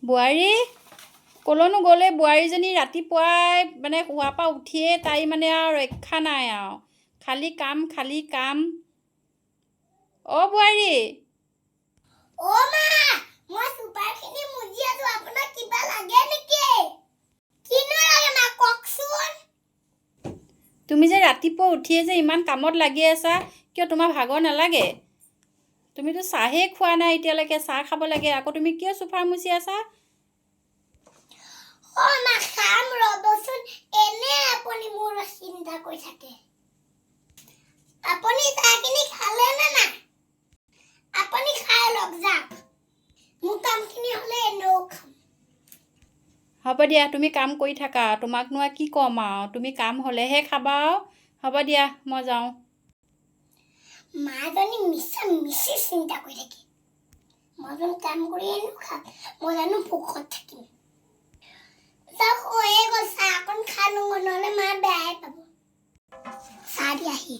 বোৱাৰী ক'লৈনো গ'লে বোৱাৰীজনী ৰাতিপুৱাই মানে শোৱাৰ পৰা উঠিয়ে তাই মানে আৰু ৰক্ষা নাই আৰু খালী কাম অ' বোৱাৰী অ' মা মই চুপাৰখিনি মুজি আছো আপোনাক কিবা লাগে নেকি কিনো লাগে মা কওকচোন তুমি যে ৰাতিপুৱা উঠিয়ে যে ইমান কামত লাগি আছা কিয় তোমাৰ ভাগৰ নালাগে তুমিতো চাহেই খোৱা নাই এতিয়ালৈকে চাহ খাব লাগে আকৌ তুমি কিয় চোফা মুচি আছা অ' মা খাম ৰ'বচোন এনে আপুনি মোৰ চিন্তা কৰি থাকে আপুনি চাহখিনি খালে নে নাই আপুনি খাই লওক যাওক মোৰ কামখিনি হ'লে এনেও খাম হ'ব দিয়া তুমি কাম কৰি থাকা তোমাকনো আৰু কি ক'ম আৰু তুমি কাম হ'লেহে খাবা আৰু হ'ব দিয়া মই যাওঁ মাজনী মিছি চিন্তা কৰি থাকে মই জানো কাম কৰি এনেও খাম মই জানো ভোকত থাকিম যাওক হৈয়ে গ'ল চাহ অকণ খাই লওঁ নহ'লে মা বেয়াই পাব চাহ দি আহি